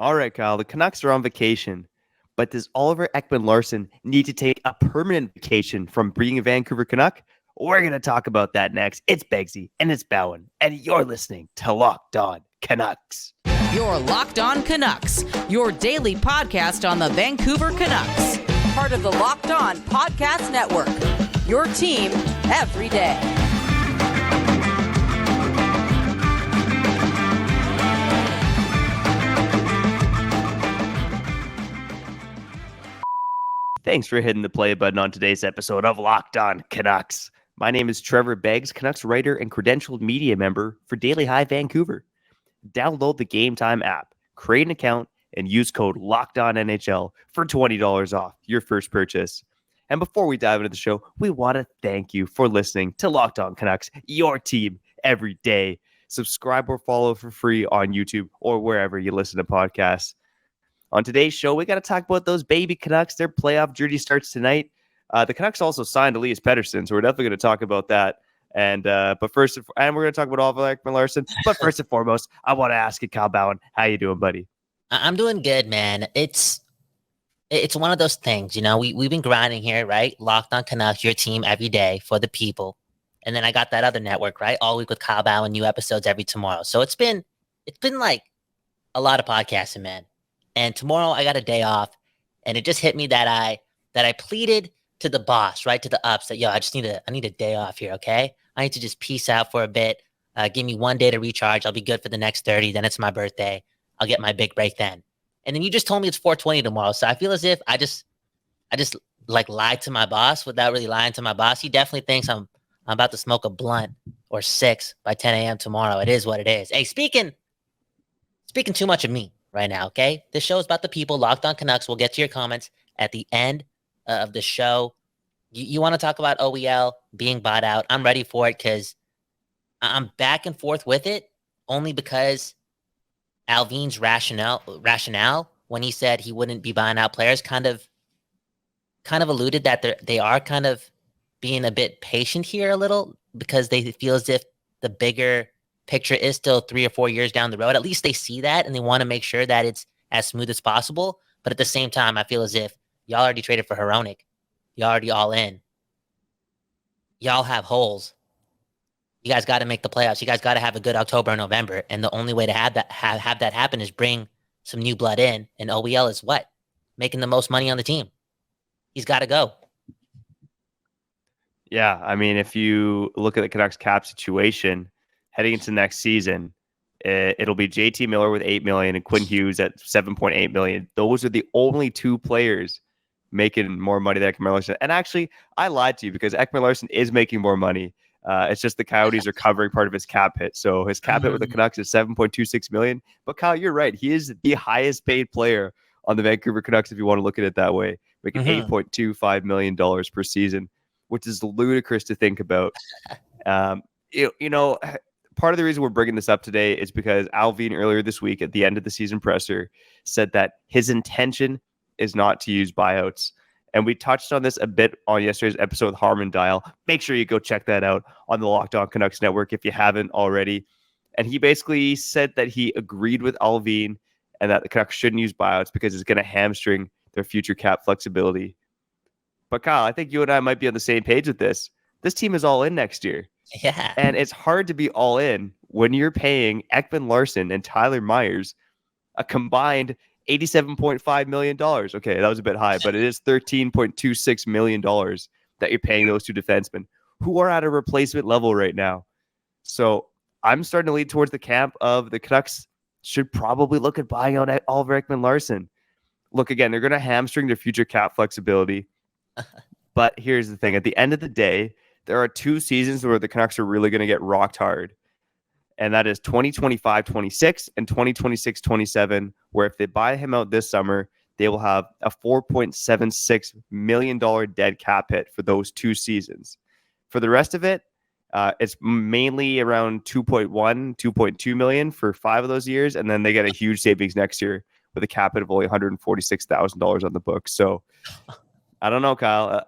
All right, Kyle, the Canucks are on vacation, but does Oliver Ekman-Larsson need to take a permanent vacation from being a Vancouver Canuck? We're going to talk about that next. It's Beggsy and it's Bhawan, and you're listening to Locked On Canucks. You're Locked On Canucks, your daily podcast on the Vancouver Canucks. Part of the Locked On Podcast Network, your team every day. Thanks for hitting the play button on today's episode of Locked On Canucks. My name is Trevor Beggs, Canucks writer and credentialed media member for Daily Hive Vancouver. Download the Gametime app, create an account, and use code LOCKEDONNHL for $20 off your first purchase. And before we dive into the show, we want to thank you for listening to Locked On Canucks, your team every day. Subscribe or follow for free on YouTube or wherever you listen to podcasts. On today's show, we got to talk about those baby Canucks. Their playoff journey starts tonight. The Canucks also signed Elias Pettersson, so we're definitely going to talk about that. And we're going to talk about Oliver Ekman-Larsson. But first and foremost, I want to ask you, Kyle Bhawan, how you doing, buddy? I'm doing good, man. It's one of those things, we've been grinding here, right? Locked On Canucks, your team every day for the people. And then I got that other network, right? All week with Kyle Bhawan, new episodes every tomorrow. So it's been like a lot of podcasting, man. And tomorrow I got a day off, and it just hit me that I pleaded to the boss, right, to the ups, that I need a day off here, okay? I need to just peace out for a bit. Give me 1 day to recharge. I'll be good for the next 30. Then it's my birthday. I'll get my big break then. And then you just told me it's 420 tomorrow, so I feel as if I just like lied to my boss without really lying to my boss. He definitely thinks I'm about to smoke a blunt or 6 by 10 a.m. tomorrow. It is what it is. Hey, speaking too much of me right now, okay? This show is about the people. Locked On Canucks. We'll get to your comments at the end of the show. You want to talk about OEL being bought out? I'm ready for it because I'm back and forth with it only because Alvin's rationale when he said he wouldn't be buying out players kind of alluded that they are kind of being a bit patient here a little because they feel as if the bigger picture is still 3 or 4 years down the road. At least they see that and they want to make sure that it's as smooth as possible. But at the same time, I feel as if y'all already traded for Hronek. Y'all already all in. Y'all have holes. You guys got to make the playoffs. You guys got to have a good October and November. And the only way to have that happen is bring some new blood in. And OEL is what? Making the most money on the team. He's got to go. Yeah, I mean, if you look at the Canucks cap situation heading into next season, it'll be JT Miller with $8 million and Quinn Hughes at $7.8 million. Those are the only two players making more money than Ekman-Larsson. And actually, I lied to you because Ekman-Larsson is making more money. It's just the Coyotes are covering part of his cap hit. So his cap hit with the Canucks is $7.26 million. But Kyle, you're right. He is the highest paid player on the Vancouver Canucks if you want to look at it that way, making $8.25 million per season, which is ludicrous to think about. Part of the reason we're bringing this up today is because Alvin earlier this week at the end of the season presser said that his intention is not to use buyouts. And we touched on this a bit on yesterday's episode with Harmon Dial. Make sure you go check that out on the Locked On Canucks network if you haven't already. And he basically said that he agreed with Alvin and that the Canucks shouldn't use buyouts because it's going to hamstring their future cap flexibility. But Kyle, I think you and I might be on the same page with this. This team is all in next year. Yeah. And it's hard to be all in when you're paying Ekman-Larsson and Tyler Myers a combined $87.5 million. Okay, that was a bit high, but it is $13.26 million that you're paying those two defensemen who are at a replacement level right now. So I'm starting to lead towards the camp of the Canucks should probably look at buying out Oliver Ekman-Larsson. Look, again, they're going to hamstring their future cap flexibility. But here's the thing. At the end of the day, there are 2 seasons where the Canucks are really going to get rocked hard. And that is 2025-26 and 2026-27, where if they buy him out this summer, they will have a $4.76 million dead cap hit for those 2 seasons. For the rest of it, it's mainly around 2.2 million for 5 of those years. And then they get a huge savings next year with a cap hit of only $146,000 on the books. So I don't know, Kyle.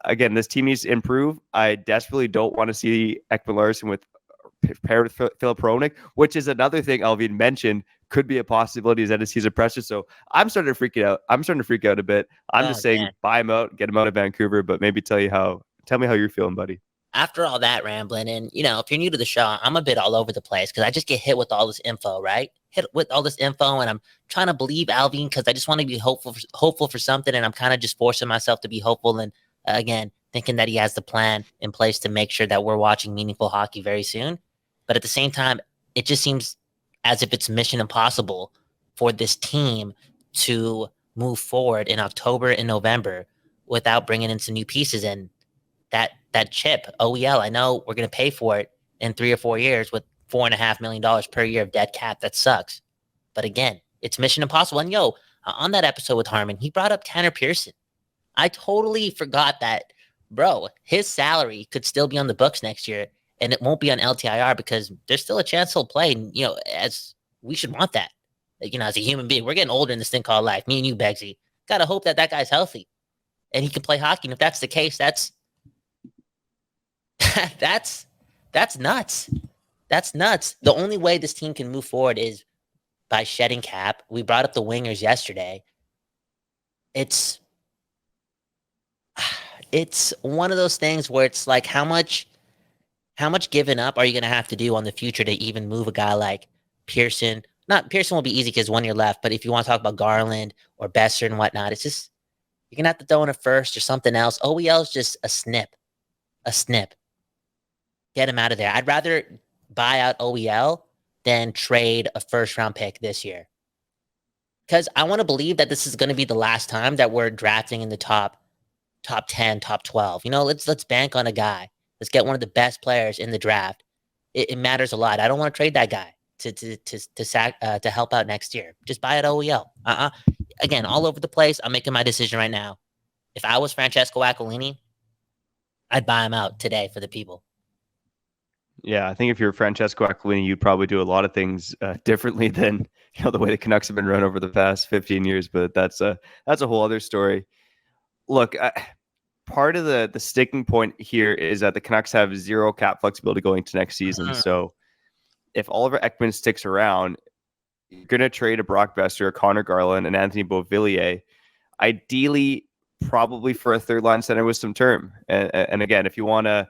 Again, this team needs to improve. I desperately don't want to see Ekman-Larsson with paired with Philip Hronek, which is another thing Alvin mentioned could be a possibility is that he's a pressure. So I'm starting to freak out. I'm starting to freak out a bit. I'm just saying, buy him out, get him out of Vancouver, but maybe tell me how you're feeling, buddy. After all that rambling, and if you're new to the show, I'm a bit all over the place because I just get hit with all this info, right? Hit with all this info, and I'm trying to believe Alvin because I just want to be hopeful for something, and I'm kind of just forcing myself to be hopeful. And again, thinking that he has the plan in place to make sure that we're watching meaningful hockey very soon. But at the same time, it just seems as if it's mission impossible for this team to move forward in October and November without bringing in some new pieces. And that chip, OEL, I know we're going to pay for it in 3 or 4 years with $4.5 million per year of dead cap. That sucks. But again, it's mission impossible. And on that episode with Harmon, he brought up Tanner Pearson. I totally forgot that, bro, his salary could still be on the books next year, and it won't be on LTIR because there's still a chance he'll play. And, as we should want that, as a human being. We're getting older in this thing called life. Me and you, Beggsy. Got to hope that guy's healthy and he can play hockey. And if that's the case, that's nuts. That's nuts. The only way this team can move forward is by shedding cap. We brought up the wingers yesterday. It's one of those things where it's like, how much giving up are you going to have to do on the future to even move a guy like Pearson? Not Pearson will be easy because 1 year left, but if you want to talk about Garland or Besser and whatnot, it's just, you're going to have to throw in a first or something else. OEL is just a snip. Get him out of there. I'd rather buy out OEL than trade a first round pick this year. Because I want to believe that this is going to be the last time that we're drafting in the top 10, top 12. Let's bank on a guy. Let's get one of the best players in the draft. It matters a lot. I don't want to trade that guy to help out next year. Just buy at OEL. Again, all over the place. I'm making my decision right now. If I was Francesco Aquilini, I'd buy him out today for the people. Yeah, I think if you're Francesco Aquilini, you'd probably do a lot of things differently than the way the Canucks have been run over the past 15 years. But that's a whole other story. Look, part of the sticking point here is that the Canucks have zero cap flexibility going to next season. So if Oliver Ekman sticks around, you're going to trade a Brock Besser, Connor Garland, and Anthony Beauvillier, ideally probably for a third line center with some term. And again, if you want to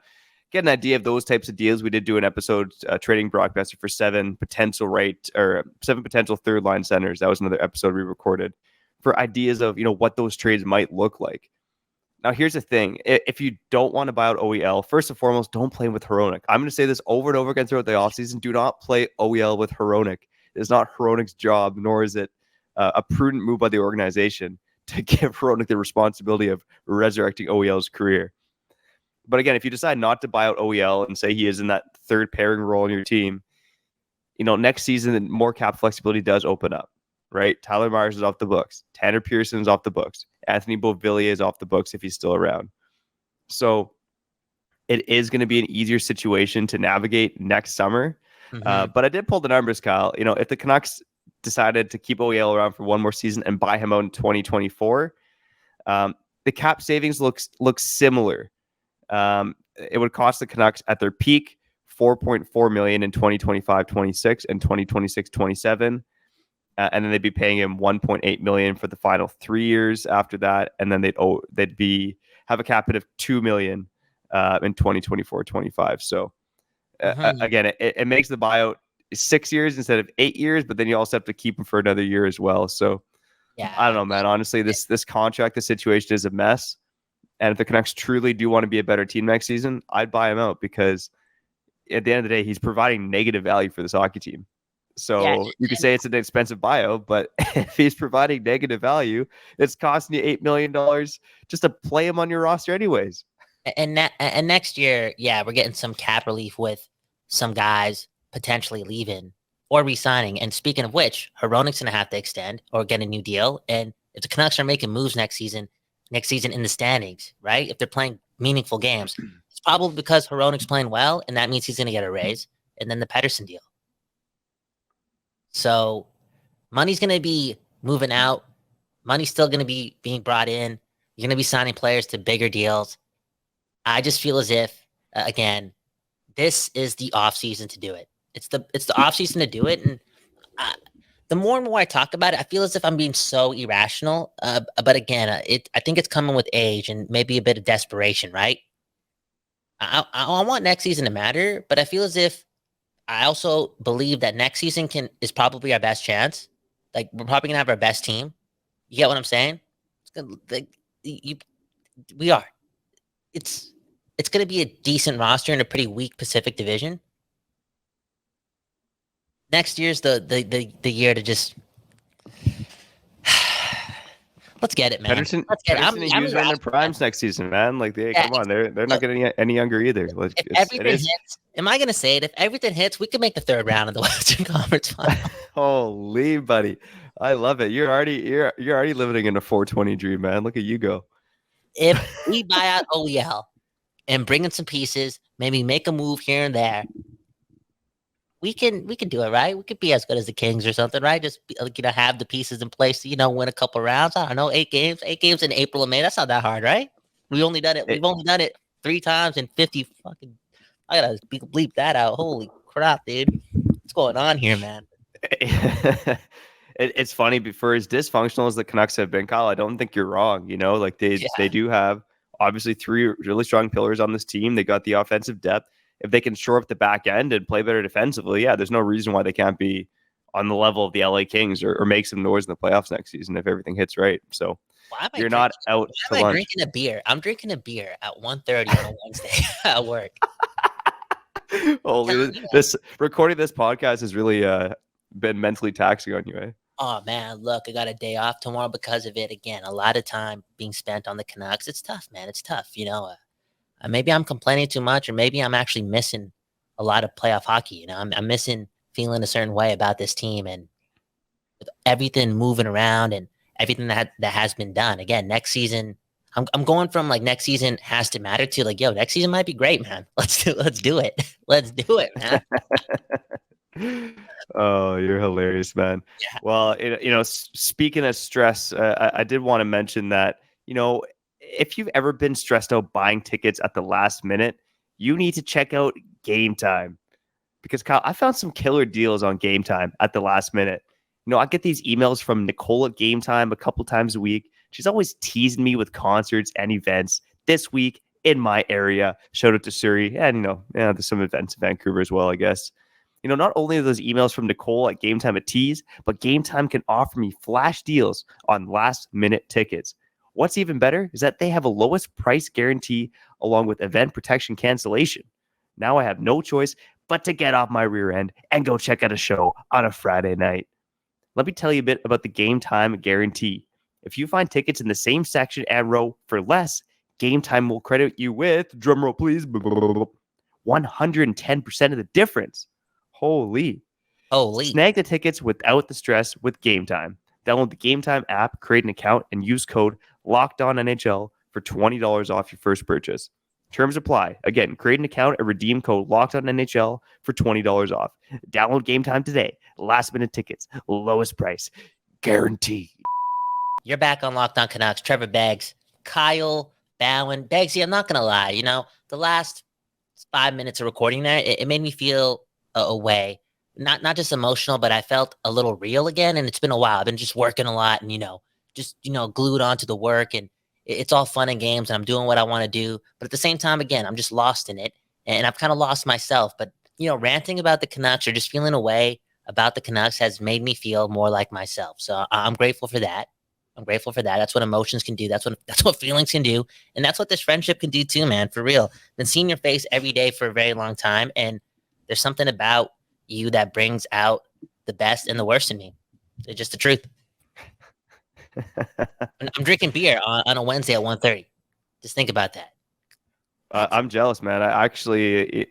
get an idea of those types of deals, we did do an episode trading Brock Besser for 7 potential third line centers. That was another episode we recorded for ideas of what those trades might look like. Now, here's the thing. If you don't want to buy out OEL, first and foremost, don't play with Hronek. I'm going to say this over and over again throughout the offseason. Do not play OEL with Hronek. It's not Hronek's job, nor is it a prudent move by the organization to give Hronek the responsibility of resurrecting OEL's career. But again, if you decide not to buy out OEL and say he is in that third pairing role in your team, next season, more cap flexibility does open up, right? Tyler Myers is off the books. Tanner Pearson is off the books. Anthony Beauvillier is off the books if he's still around. So it is going to be an easier situation to navigate next summer. But I did pull the numbers, Kyle. If the Canucks decided to keep OEL around for one more season and buy him out in 2024, the cap savings looks similar. It would cost the Canucks at their peak $4.4 million in 2025-26 and 2026-27. And then they'd be paying him $1.8 million for the final 3 years after that, and then they'd have a cap hit of $2 million in 2024-25. So again, it makes the buyout 6 years instead of 8 years, but then you also have to keep him for another year as well. So I don't know, man. Honestly, this contract, the situation is a mess. And if the Canucks truly do want to be a better team next season, I'd buy him out because at the end of the day, he's providing negative value for this hockey team. So you could say it's an expensive buyout, but if he's providing negative value, it's costing you $8 million just to play him on your roster anyways. And next year, we're getting some cap relief with some guys potentially leaving or re-signing. And speaking of which, Hronek's going to have to extend or get a new deal. And if the Canucks are making moves next season in the standings, right? If they're playing meaningful games, it's probably because Hronek's playing well, and that means he's going to get a raise. And then the Pettersson deal. So money's going to be moving out. Money's still going to be being brought in. You're going to be signing players to bigger deals. I just feel as if, again, this is the offseason to do it. It's the offseason to do it. And the more and more I talk about it, I feel as if I'm being so irrational. But again, I think it's coming with age and maybe a bit of desperation, right? I want next season to matter, but I feel as if I also believe that next season is probably our best chance. Like, we're probably gonna have our best team. You get what I'm saying? We are. It's gonna be a decent roster in a pretty weak Pacific Division. Next year's the year to just let's get it, man. Let's get it. Pettersson and Hughes are in their primes next season, man. Like, come on, they're not getting any younger either. Like, if everything hits, am I gonna say it? If everything hits, we can make the third round of the Western Conference Final. Holy buddy, I love it. You're already living in a 420 dream, man. Look at you go. If we buy out OEL and bring in some pieces, maybe make a move here and there, we can do it, right? We could be as good as the Kings or something, right? Just have the pieces in place to, win a couple rounds. I don't know, 8 games in April and May. That's not that hard, right? We've only done it 3 times in 50 fucking. I gotta bleep that out. Holy crap, dude! What's going on here, man? It's funny, but for as dysfunctional as the Canucks have been, Kyle, I don't think you're wrong. Like they do have obviously 3 really strong pillars on this team. They got the offensive depth. If they can shore up the back end and play better defensively, there's no reason why they can't be on the level of the LA Kings or make some noise in the playoffs next season if everything hits right. So you're not out to lunch. Drinking a beer. I'm drinking a beer at 1:30 on a Wednesday at work. Holy, this recording this podcast has really been mentally taxing on you, eh? Oh man, look, I got a day off tomorrow because of it. Again, a lot of time being spent on the Canucks. It's tough, man. It's tough. Maybe I'm complaining too much, or maybe I'm actually missing a lot of playoff hockey. I'm missing feeling a certain way about this team, and with everything moving around and everything that has been done. Again, next season, I'm going from like next season has to matter to like, yo, next season might be great, man. Let's do it. Let's do it, man. Oh, you're hilarious, man. Yeah. Well, speaking of stress, I did want to mention that, if you've ever been stressed out buying tickets at the last minute, you need to check out Gametime. Because, Kyle, I found some killer deals on Gametime at the last minute. I get these emails from Nicole at Gametime a couple times a week. She's always teasing me with concerts and events this week in my area. Shout out to Surrey. And, there's some events in Vancouver as well, I guess. Not only are those emails from Nicole at Gametime a tease, but Gametime can offer me flash deals on last-minute tickets. What's even better is that they have a lowest price guarantee along with event protection cancellation. Now I have no choice but to get off my rear end and go check out a show on a Friday night. Let me tell you a bit about the Gametime guarantee. If you find tickets in the same section and row for less, Gametime will credit you with, drumroll please, 110% of the difference. Holy. Snag the tickets without the stress with Gametime. Download the Gametime app, create an account, and use code LOCKEDONNHL for $20 off your first purchase. Terms apply. Again, create an account and redeem code LOCKEDONNHL for $20 off. Download Gametime today. Last minute tickets, lowest price, guaranteed. You're back on Locked On Canucks. Trevor, Beggs, Kyle, Bhawan. Beggsy, I'm not going to lie. The last 5 minutes of recording there, it made me feel a way. Not just emotional, but I felt a little real again. And it's been a while. I've been just working a lot and, glued onto the work. And it's all fun and games. And I'm doing what I want to do. But at the same time, again, I'm just lost in it. And I've kind of lost myself. But, ranting about the Canucks or just feeling a way about the Canucks has made me feel more like myself. So I'm grateful for that. That's what emotions can do. That's what feelings can do. And that's what this friendship can do too, man. For real. Been seeing your face every day for a very long time. And there's something about you that brings out the best and the worst in me. It's just the truth. I'm drinking beer on a Wednesday at 1:30. Just think about that. I'm jealous, man. I actually,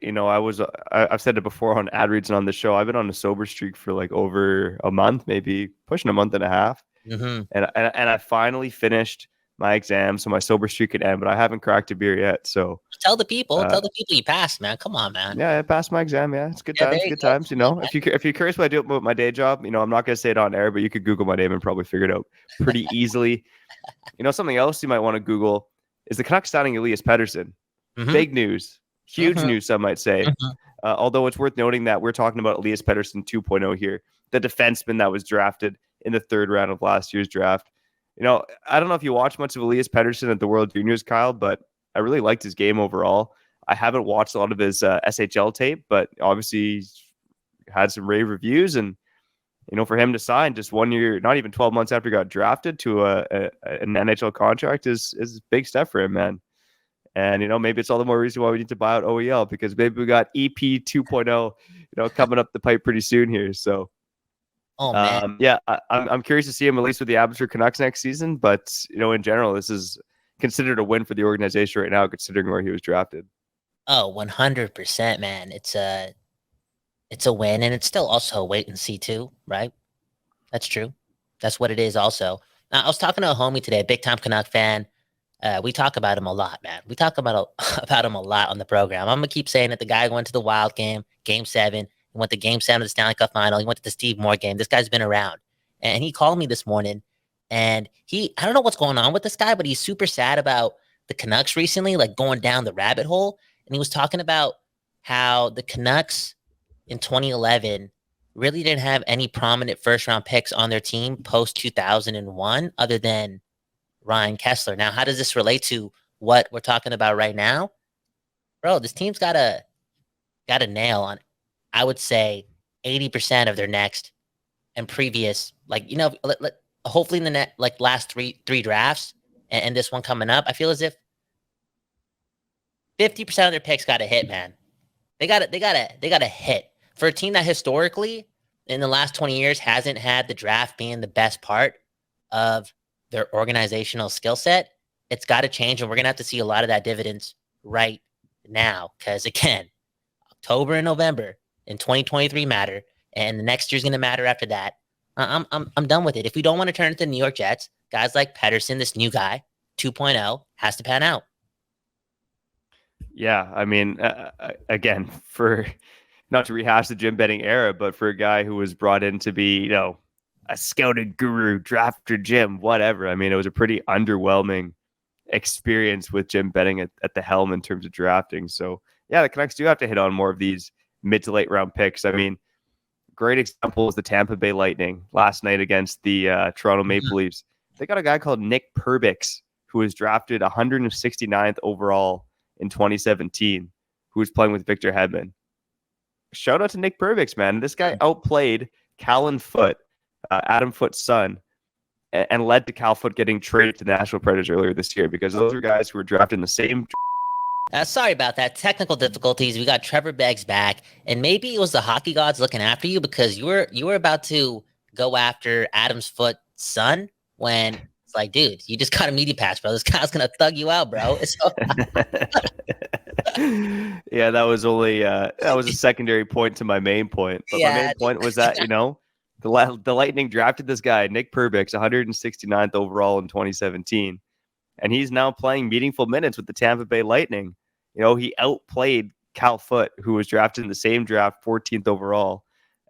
I've said it before on ad reads and on the show. I've been on a sober streak for like over a month, maybe pushing a month and a half. Mm-hmm. And I finally finished my exam, so my sober streak could end, but I haven't cracked a beer yet. So tell the people you passed, man. Come on, man. Yeah, I passed my exam. Yeah, it's good times. Good times. If you're curious what I do about my day job, I'm not gonna say it on air, but you could Google my name and probably figure it out pretty easily. Something else you might want to Google is the Canucks signing Elias Pettersson. Mm-hmm. Big news. Huge news, some might say. Mhm. Although it's worth noting that we're talking about Elias Pettersson 2.0 here, the defenseman that was drafted in the third round of last year's draft. I don't know if you watched much of Elias Pettersson at the World Juniors, Kyle, but I really liked his game overall. I haven't watched a lot of his SHL tape, but obviously he's had some rave reviews. And, for him to sign just 1 year, not even 12 months after he got drafted to an NHL contract is a big step for him, man. And, maybe it's all the more reason why we need to buy out OEL, because maybe we got EP 2.0, coming up the pipe pretty soon here. So, Oh man. yeah, I'm curious to see him at least with the Abbotsford Canucks next season. But, in general, this is considered a win for the organization right now, considering where he was drafted. Oh, 100%, man. It's a win, and it's still also a wait and see too, right? That's true. That's what it is also. Now, I was talking to a homie today, a big time Canuck fan. We talk about him a lot, man. We talk about him a lot on the program. I'm gonna keep saying it. The guy went to the Wild game, Game 7. He went to Game 7 of the Stanley Cup Final. He went to the Steve Moore game. This guy's been around, and he called me this morning. And I don't know what's going on with this guy, but he's super sad about the Canucks recently, like going down the rabbit hole. And he was talking about how the Canucks in 2011 really didn't have any prominent first round picks on their team post 2001 other than Ryan Kessler. Now, how does this relate to what we're talking about right now? Bro, this team's got a nail on, I would say, 80% of their next and previous, hopefully in the last three drafts and this one coming up. I feel as if 50% of their picks got a hit, man. They got a hit. For a team that historically in the last 20 years hasn't had the draft being the best part of their organizational skill set, it's got to change. And we're going to have to see a lot of that dividends right now. Because again, October and November in 2023 matter. And the next year's going to matter after that. I'm done with it. If we don't want to turn it to the New York Jets, guys like Pettersson, this new guy, 2.0, has to pan out. Yeah, I mean, again, for not to rehash the Jim Benning era, but for a guy who was brought in to be, a scouted guru, drafter Jim, whatever. I mean, it was a pretty underwhelming experience with Jim Benning at the helm in terms of drafting. So, yeah, the Canucks do have to hit on more of these mid to late round picks. I mean, great example is the Tampa Bay Lightning last night against the Toronto Maple Leafs. They got a guy called Nick Perbix, who was drafted 169th overall in 2017, who was playing with Victor Hedman. Shout out to Nick Perbix, man. This guy outplayed Callan Foote, Adam Foote's son, and led to Cal Foote getting traded to the Nashville Predators earlier this year, because those were guys who were drafted in the same. Sorry about that. Technical difficulties. We got Trevor Beggs back, and maybe it was the hockey gods looking after you, because you were about to go after Adam's Foote's son when it's like, dude, you just got a media pass, bro. This guy's gonna thug you out, bro. Yeah, that was a secondary point to my main point. But my main point was that, the Lightning drafted this guy, Nick Perbix, 169th overall in 2017. And he's now playing meaningful minutes with the Tampa Bay Lightning. He outplayed Cal Foote, who was drafted in the same draft, 14th overall.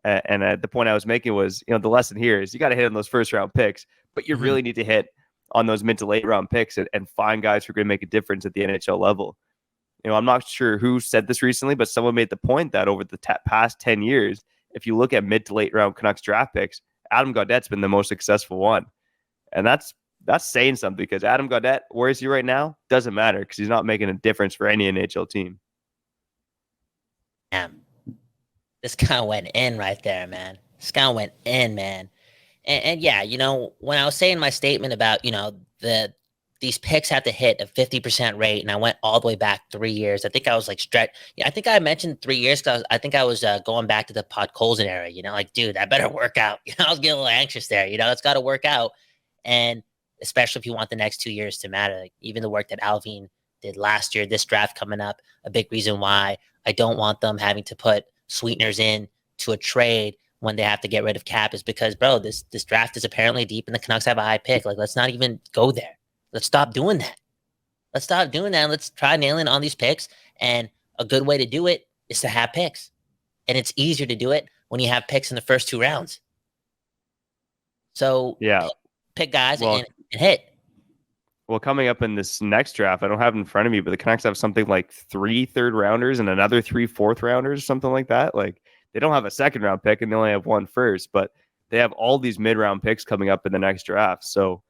And the point I was making was, the lesson here is you got to hit on those first round picks, but you really need to hit on those mid to late round picks and find guys who are going to make a difference at the NHL level. I'm not sure who said this recently, but someone made the point that over the past 10 years, if you look at mid to late round Canucks draft picks, Adam Gaudette's been the most successful one. And that's saying something, because Adam Gaudette, where is he right now? Doesn't matter, because he's not making a difference for any NHL team. Damn. This guy went in right there, man. This guy went in, man. And yeah, when I was saying my statement about, these picks have to hit a 50% rate, and I went all the way back 3 years. I think I was like I think I mentioned 3 years because I think I was going back to the Podkolzin era. Dude, that better work out. I was getting a little anxious there. It's got to work out, and especially if you want the next 2 years to matter. Like, even the work that Alvin did last year, this draft coming up, a big reason why I don't want them having to put sweeteners in to a trade when they have to get rid of cap is because, bro, this draft is apparently deep and the Canucks have a high pick. Like, let's not even go there. Let's stop doing that. Let's stop doing that. Let's try nailing on these picks. And a good way to do it is to have picks. And it's easier to do it when you have picks in the first 2 rounds. So yeah, pick guys and hit. Well, coming up in this next draft, I don't have it in front of me, but the Canucks have something like 3 third-rounders and another 3 fourth-rounders, something like that. Like, they don't have a second-round pick and they only have 1 first, but they have all these mid-round picks coming up in the next draft. So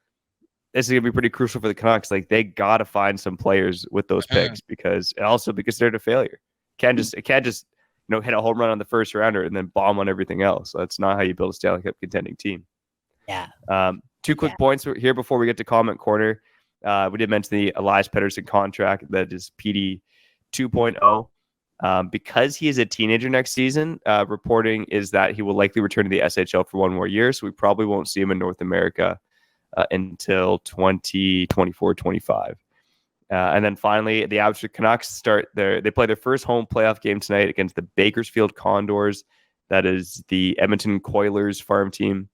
this is going to be pretty crucial for the Canucks. Like, they got to find some players with those picks because they're a failure. It can't just hit a home run on the first rounder and then bomb on everything else. That's not how you build a Stanley Cup contending team. Yeah. 2 quick points here before we get to comment corner. We did mention the Elias Pettersson contract that is PD 2.0. Because he is a teenager next season, reporting is that he will likely return to the SHL for 1 more year. So we probably won't see him in North America until 2024-25. And then finally, the Abbotsford Canucks they play their first home playoff game tonight against the Bakersfield Condors. That is the Edmonton Coilers farm team.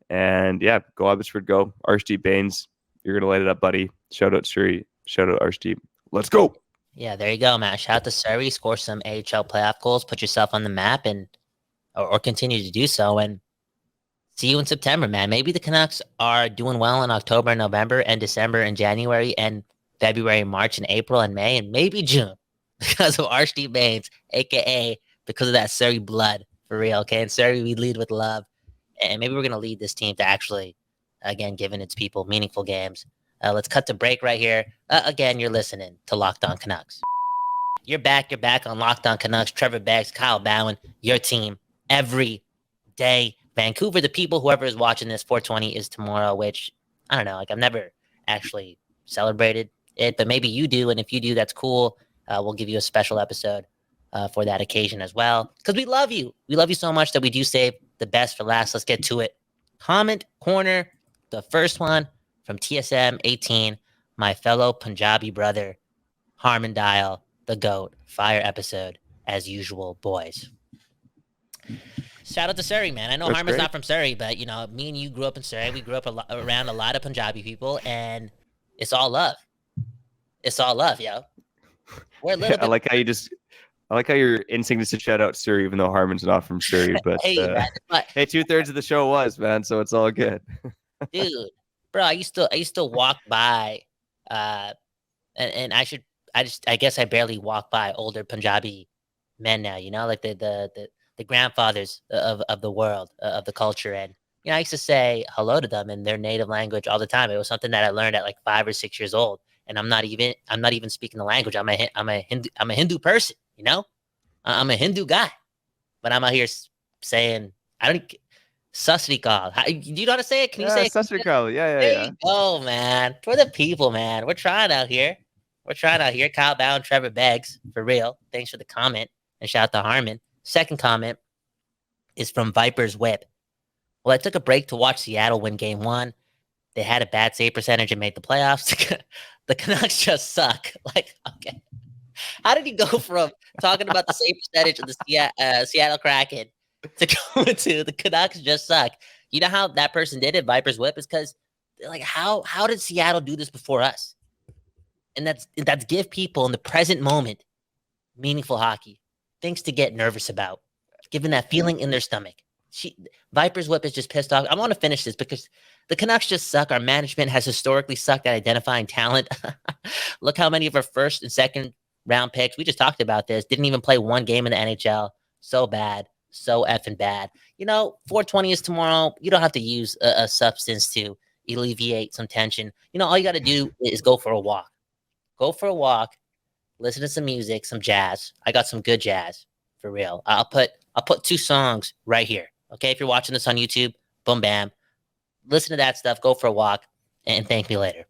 And yeah, go Abbotsford, go. Archdeep Baines, you're going to light it up, buddy. Shout out Surrey. Shout out Archdeep. Let's go. Yeah, there you go, man. Shout out to Surrey. Score some AHL playoff goals. Put yourself on the map or continue to do so. And see you in September, man. Maybe the Canucks are doing well in October and November and December and January and February, March and April and May and maybe June because of Archdeep Baines, a.k.a. because of that Surrey blood, for real, okay? And Surrey, we lead with love. And maybe we're going to lead this team to actually, again, giving its people meaningful games. Let's cut to break right here. Again, you're listening to Locked On Canucks. You're back on Locked On Canucks. Trevor Beggs, Kyle Bhawan, your team every day. Vancouver, the people, whoever is watching this, 420 is tomorrow, which, I don't know, like I've never actually celebrated it, but maybe you do. And if you do, that's cool. We'll give you a special episode for that occasion as well. Because we love you. We love you so much that we do save the best for last. Let's get to it. Comment corner. The first one from TSM 18, my fellow Punjabi brother, Harman Dial, the GOAT. Fire episode as usual, boys. Shout out to Surrey, man. I know Harman's not from Surrey, but me and you grew up in Surrey. We grew up around a lot of Punjabi people, and it's all love. It's all love, yo. We're a little bit. I like how your instinct is to shout out Surrey, even though Harman's not from Surrey. But hey, 2/3 of the show was, man, so it's all good. Dude, bro, I used to walk by, and I guess I barely walk by older Punjabi men now. Like the grandfathers of the world, of the culture, and I used to say hello to them in their native language all the time. It was something that I learned at like 5 or 6 years old, and I'm not even speaking the language. I'm a Hindu person. I'm a Hindu guy, but I'm out here saying, Sat Sri Akal. Do you know how to say it? Can you say it? Sat Sri Akal. Yeah. There you go, man. For the people, man. We're trying out here. Kyle Bhawan, Trevor Beggs, for real. Thanks for the comment. And shout out to Harman. Second comment is from Viper's Whip. Well, I took a break to watch Seattle win game 1. They had a bad save percentage and made the playoffs. The Canucks just suck. Like, okay. How did you go from talking about the save percentage of the Seattle Kraken to going to the Canucks just suck? You know how that person did it, Viper's Whip, is because they're like, how did Seattle do this before us? And that's give people in the present moment meaningful hockey, things to get nervous about, given that feeling in their stomach. Viper's Whip is just pissed off. I want to finish this because the Canucks just suck. Our management has historically sucked at identifying talent. Look how many of our first and second round picks, we just talked about this, didn't even play 1 game in the NHL. So bad. So effing bad. 420 is tomorrow. You don't have to use a substance to alleviate some tension. All you got to do is go for a walk. Go for a walk. Listen to some music, some jazz. I got some good jazz, for real. I'll put 2 songs right here. Okay, if you're watching this on YouTube, boom, bam. Listen to that stuff. Go for a walk, and thank me later.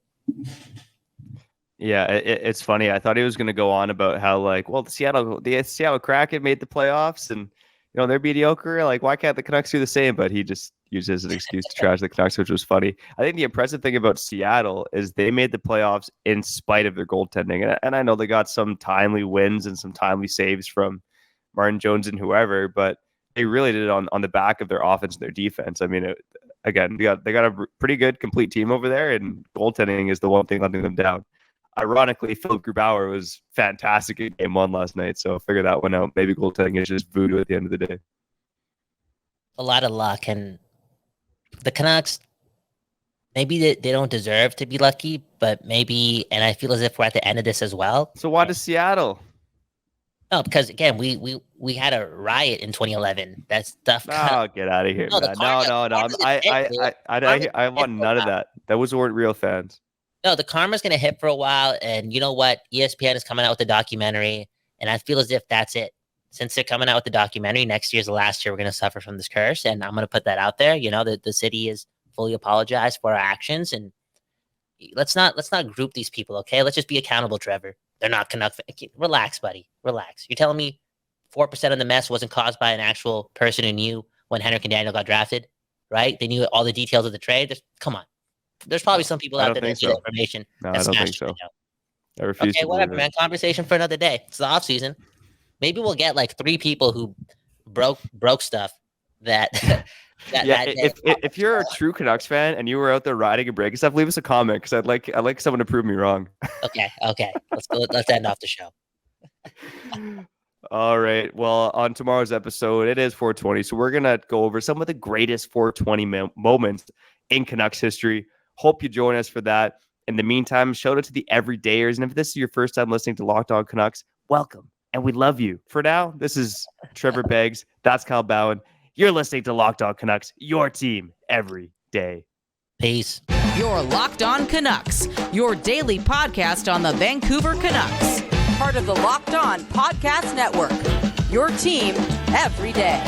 Yeah, it's funny. I thought he was going to go on about how, the Seattle Kraken made the playoffs, and they're mediocre. Like, why can't the Canucks do the same? But he just used it as an excuse to trash the Canucks, which was funny. I think the impressive thing about Seattle is they made the playoffs in spite of their goaltending, and I know they got some timely wins and some timely saves from Martin Jones and whoever, but they really did it on the back of their offense and their defense. I mean, again, they got a pretty good complete team over there, and goaltending is the one thing letting them down. Ironically, Philip Grubauer was fantastic in game 1 last night, so figure that one out. Maybe goaltending is just voodoo at the end of the day. A lot of luck, and the Canucks, maybe they don't deserve to be lucky, but maybe, and I feel as if we're at the end of this as well. So why does Seattle? No, because again, we had a riot in 2011. That stuff. Oh, get out of here, No, the man. karma- No. karma's gonna hit, dude. I want none of that. Those weren't real fans. No, the karma's gonna hit for a while, and you know what? ESPN is coming out with a documentary, and I feel as if that's it. Since they're coming out with the documentary, next year's the last year we're gonna suffer from this curse, and I'm gonna put that out there. You know, that the city is fully apologized for our actions, and let's not group these people, okay? Let's just be accountable, Trevor. They're not Canucks. Relax, buddy. Relax. You're telling me 4% of the mess wasn't caused by an actual person who knew when Henrik and Daniel got drafted, right? They knew all the details of the trade. Come on. There's probably some people out there that need information. No, I don't think so. I refuse to whatever, believe it. man. Conversation for another day. It's the off season. Maybe we'll get like 3 people who broke stuff that. If you're a true Canucks fan and you were out there riding and breaking stuff, leave us a comment because I'd like someone to prove me wrong. Okay. Let's end off the show. All right. Well, on tomorrow's episode, it is 420, so we're gonna go over some of the greatest 420 moments in Canucks history. Hope you join us for that. In the meantime, shout out to the everydayers, and if this is your first time listening to Locked On Canucks, welcome, and we love you. For now, this is Trevor Beggs. That's Kyle Bhawan. You're listening to Locked On Canucks, your team every day. Peace. You're Locked On Canucks, your daily podcast on the Vancouver Canucks. Part of the Locked On Podcast Network, your team every day.